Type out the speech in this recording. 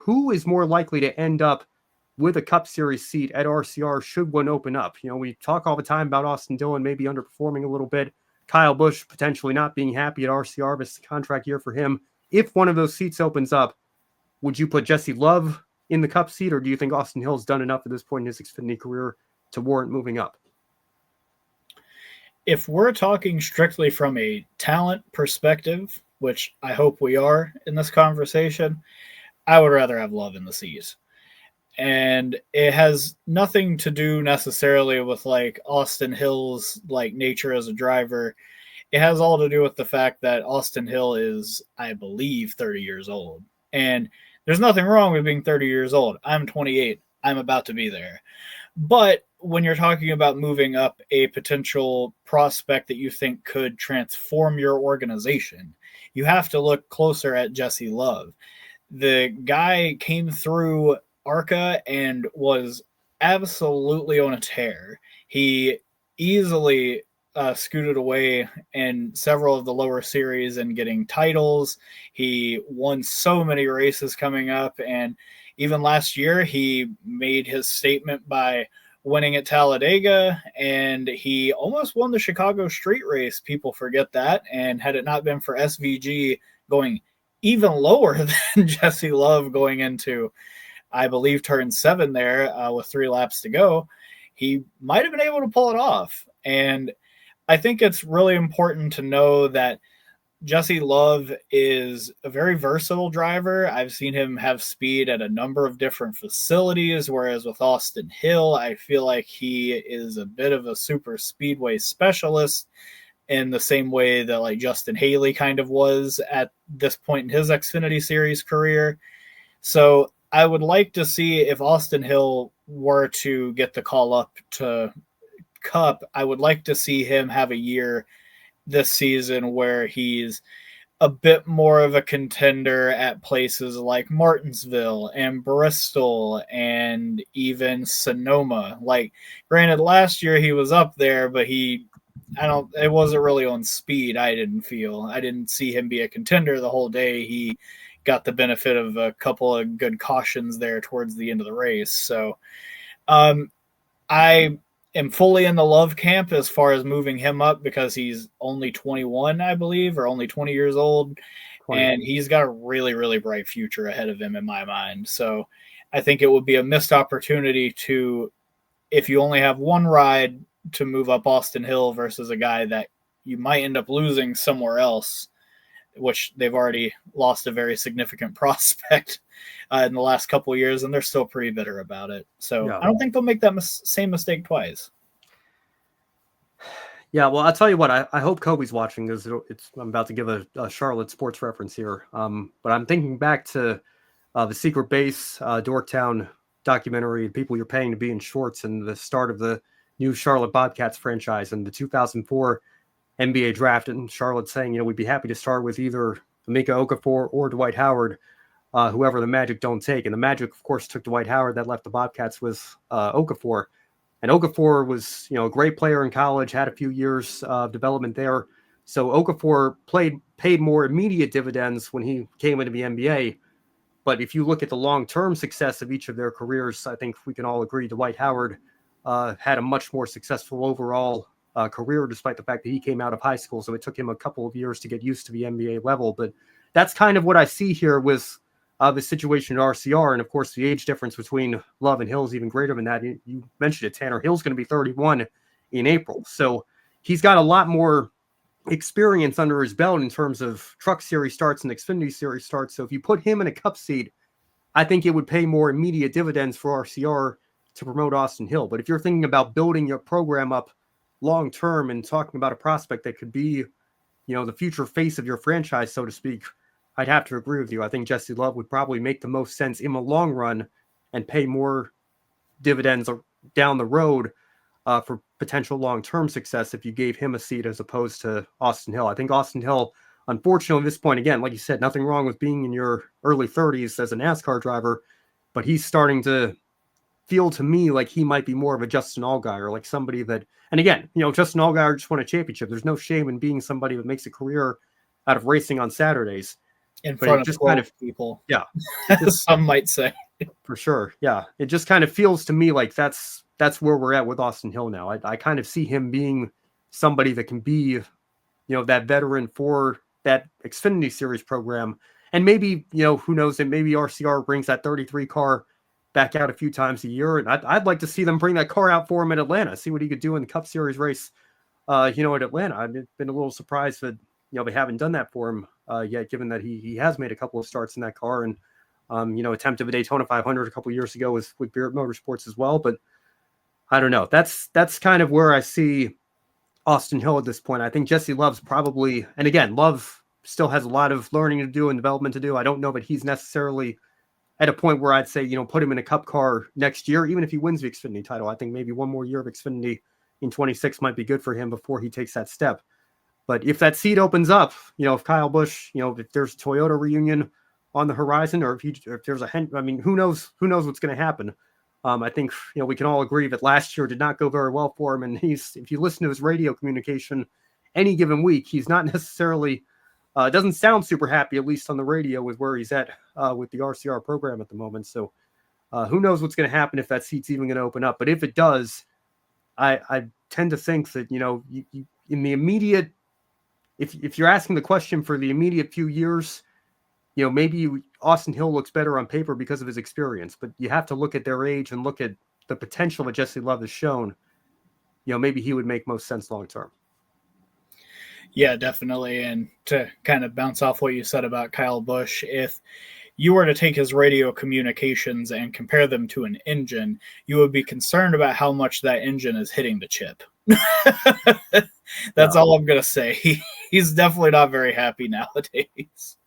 who is more likely to end up with a Cup Series seat at RCR should one open up? We talk all the time about Austin Dillon maybe underperforming a little bit, Kyle Busch potentially not being happy at RCR, but it's a contract year for him. If one of those seats opens up, would you put Jesse Love in the Cup seat, or do you think Austin Hill's done enough at this point in his Xfinity career to warrant moving up? If we're talking strictly from a talent perspective, which I hope we are in this conversation, I would rather have Love in the seat. And it has nothing to do necessarily with like Austin Hill's like nature as a driver. It has all to do with the fact that Austin Hill is, I believe, 30 years old. And there's nothing wrong with being 30 years old. I'm 28. I'm about to be there. But when you're talking about moving up a potential prospect that you think could transform your organization, you have to look closer at Jesse Love. The guy came through ARCA and was absolutely on a tear. He easily scooted away in several of the lower series and getting titles. He won so many races coming up, and even last year he made his statement by winning at Talladega, and he almost won the Chicago street race. People forget that, and had it not been for SVG going even lower than Jesse Love going into, I believe, turn 7 there with 3 laps to go, he might have been able to pull it off. And I think it's really important to know that Jesse Love is a very versatile driver. I've seen him have speed at a number of different facilities, whereas with Austin Hill, I feel like he is a bit of a super speedway specialist in the same way that like Justin Haley kind of was at this point in his Xfinity Series career. So I would like to see if Austin Hill were to get the call up to Cup, I would like to see him have a year this season where he's a bit more of a contender at places like Martinsville and Bristol and even Sonoma. Like, granted, last year he was up there, but it wasn't really on speed. I didn't see him be a contender the whole day. He got the benefit of a couple of good cautions there towards the end of the race. So, I am fully in the Love camp as far as moving him up because he's only 21, I believe, or only 20 years old. 20. And he's got a really, really bright future ahead of him in my mind. So I think it would be a missed opportunity to, if you only have one ride, to move up Austin Hill versus a guy that you might end up losing somewhere else, which they've already lost a very significant prospect in the last couple of years, and they're still pretty bitter about it. So yeah. I don't think they'll make that same mistake twice. Yeah, well, I'll tell you what, I hope Kobe's watching this. I'm about to give a Charlotte sports reference here, but I'm thinking back to the Secret Base Dorktown documentary, People You're Paying to Be in Shorts, and the start of the new Charlotte Bobcats franchise and the 2004 NBA draft, and Charlotte saying, we'd be happy to start with either Emeka Okafor or Dwight Howard, whoever the Magic don't take. And the Magic, of course, took Dwight Howard. That left the Bobcats with Okafor. And Okafor was, a great player in college, had a few years of development there. So Okafor paid more immediate dividends when he came into the NBA. But if you look at the long-term success of each of their careers, I think we can all agree Dwight Howard had a much more successful overall career, despite the fact that he came out of high school. So it took him a couple of years to get used to the NBA level. But that's kind of what I see here with the situation at RCR. And of course, the age difference between Love and Hill is even greater than that. You mentioned it, Tanner. Hill's going to be 31 in April. So he's got a lot more experience under his belt in terms of Truck Series starts and Xfinity Series starts. So if you put him in a Cup seat, I think it would pay more immediate dividends for RCR to promote Austin Hill. But if you're thinking about building your program up long term and talking about a prospect that could be, the future face of your franchise, so to speak, I'd have to agree with you. I think Jesse Love would probably make the most sense in the long run and pay more dividends down the road for potential long-term success if you gave him a seat as opposed to Austin Hill. I think Austin Hill, unfortunately, at this point, again, like you said, nothing wrong with being in your early 30s as a NASCAR driver, but he's starting to feel to me like he might be more of a Justin Allgaier, like somebody that, and again, Justin Allgaier just won a championship. There's no shame in being somebody that makes a career out of racing on Saturdays. in but front it of just 12 people. yeah, As some might say. for sure. Yeah. It just kind of feels to me like that's where we're at with Austin Hill now. I kind of see him being somebody that can be, that veteran for that Xfinity Series program. And maybe, who knows, that maybe RCR brings that 33 car back out a few times a year. And I'd like to see them bring that car out for him at Atlanta, see what he could do in the Cup Series race, at Atlanta. I've been a little surprised that, they haven't done that for him yet, given that he has made a couple of starts in that car and, attempted a Daytona 500 a couple of years ago with Beard Motorsports as well. But I don't know. That's kind of where I see Austin Hill at this point. I think Jesse Love's probably, and again, Love still has a lot of learning to do and development to do. I don't know that he's necessarily at a point where I'd say, put him in a Cup car next year, even if he wins the Xfinity title. I think maybe one more year of Xfinity in 26 might be good for him before he takes that step. But if that seat opens up, if Kyle Busch, if there's a Toyota reunion on the horizon, or if there's who knows what's going to happen. I think, we can all agree that last year did not go very well for him. And if you listen to his radio communication any given week, he's not necessarily, doesn't sound super happy, at least on the radio, with where he's at with the RCR program at the moment. So who knows what's going to happen if that seat's even going to open up. But if it does, I tend to think that, you in the immediate, if you're asking the question for the immediate few years, maybe Austin Hill looks better on paper because of his experience, but you have to look at their age and look at the potential that Jesse Love has shown. Maybe he would make most sense long term. Yeah, definitely. And to kind of bounce off what you said about Kyle Busch, if you were to take his radio communications and compare them to an engine, you would be concerned about how much that engine is hitting the chip. That's all I'm going to say. He's definitely not very happy nowadays.